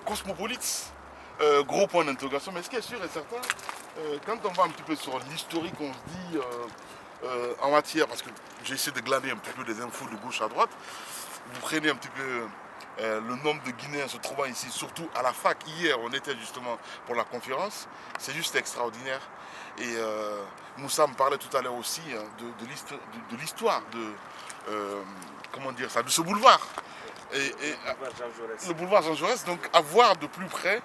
cosmopolite. Gros point d'interrogation. Mais ce qui est sûr et certain, quand on va un petit peu sur l'historique, on se dit en matière, parce que j'ai essayé de glaner un petit peu des infos de gauche à droite, vous prenez un petit peu le nombre de Guinéens se trouvant ici, surtout à la fac. Hier, on était justement pour la conférence. C'est juste extraordinaire. Et Moussa me parlait tout à l'heure aussi de l'histoire comment dire ça, de ce boulevard. Le boulevard Jean Jaurès. Donc à voir de plus près,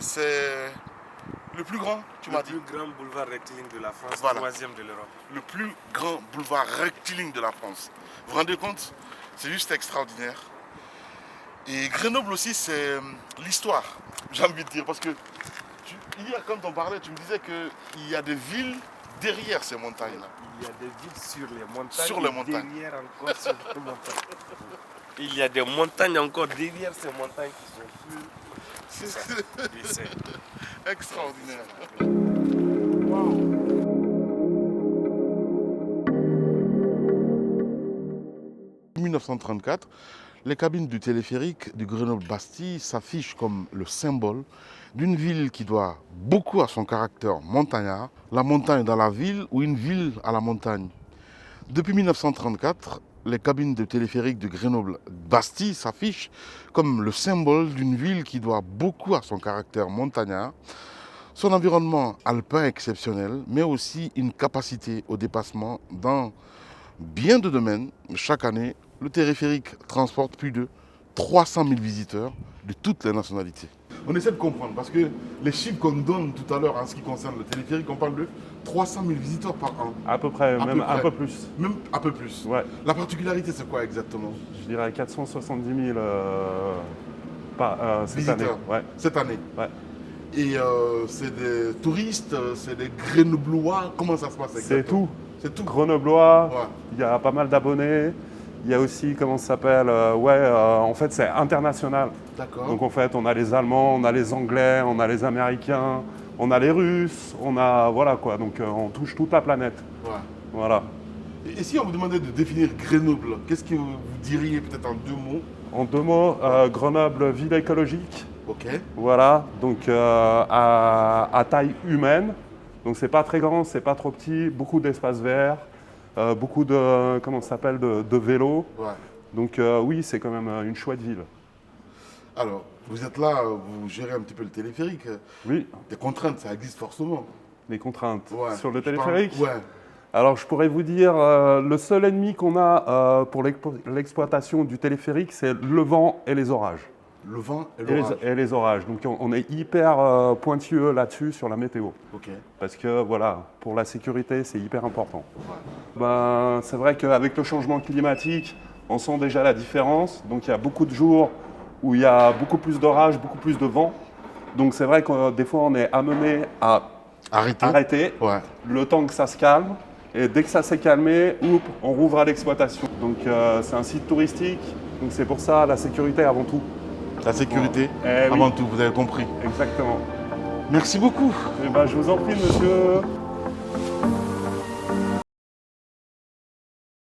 c'est le plus grand, tu m'as dit. Le plus grand boulevard rectiligne de la France, voilà. Troisième de l'Europe. Le plus grand boulevard rectiligne de la France. Vous vous rendez compte? C'est juste extraordinaire. Et Grenoble aussi, c'est l'histoire, j'ai envie de dire. Parce que hier, quand on parlait, tu me disais qu'il y a des villes derrière ces montagnes-là. Il y a des villes sur les montagnes. Sur les montagnes. Derrière encore sur les montagnes. Il y a des montagnes encore derrière ces montagnes qui sont plus. C'est extraordinaire. En 1934, les cabines du téléphérique du Grenoble-Bastille s'affichent comme le symbole d'une ville qui doit beaucoup à son caractère montagnard, la montagne dans la ville ou une ville à la montagne. Depuis 1934, les cabines de téléphérique de Grenoble-Bastille s'affichent comme le symbole d'une ville qui doit beaucoup à son caractère montagnard, son environnement alpin exceptionnel, mais aussi une capacité au dépassement dans bien de domaines. Chaque année, le téléphérique transporte plus de 300 000 visiteurs de toutes les nationalités. On essaie de comprendre parce que les chiffres qu'on nous donne tout à l'heure en ce qui concerne le téléphérique, on parle de 300 000 visiteurs par an. À peu près, même un peu plus. Même un peu plus. Ouais. La particularité, c'est quoi exactement? Je dirais 470 000 cette visiteurs année. Ouais. Cette année. Ouais. Et c'est des touristes, c'est des Grenoblois. Comment ça se passe exactement? C'est tout. C'est tout. Grenoblois, Ouais. il y a pas mal d'abonnés. Il y a aussi, comment ça s'appelle, en fait, c'est international. D'accord. Donc, en fait, on a les Allemands, on a les Anglais, on a les Américains, on a les Russes, on a, voilà quoi. Donc, on touche toute la planète. Ouais. Voilà. Et si on vous demandait de définir Grenoble, qu'est-ce que vous diriez peut-être en 2 mots? En 2 mots, Grenoble, ville écologique. Ok. Voilà, donc à taille humaine. Donc, c'est pas très grand, c'est pas trop petit, beaucoup d'espaces verts. Beaucoup de, comment ça s'appelle, de vélos. Ouais. Donc oui, c'est quand même une chouette ville. Alors, vous êtes là, vous gérez un petit peu le téléphérique. Oui. Des contraintes, ça existe forcément. Les contraintes Ouais. sur le téléphérique. Ouais. Alors je pourrais vous dire, le seul ennemi qu'on a pour l'exploitation du téléphérique, c'est le vent et les orages. Le vent et l'orage. Et les orages. Donc on est hyper pointueux là-dessus sur la météo. Ok. Parce que voilà, pour la sécurité, c'est hyper important. Ouais. Ben, c'est vrai qu'avec le changement climatique, on sent déjà la différence. Donc il y a beaucoup de jours où il y a beaucoup plus d'orages, beaucoup plus de vent. Donc c'est vrai que des fois on est amené à arrêter Ouais. le temps que ça se calme. Et dès que ça s'est calmé, on rouvre à l'exploitation. Donc c'est un site touristique. Donc c'est pour ça la sécurité avant tout. La sécurité, Eh oui. avant tout, vous avez compris. Exactement. Merci beaucoup. Eh ben, je vous en prie, monsieur.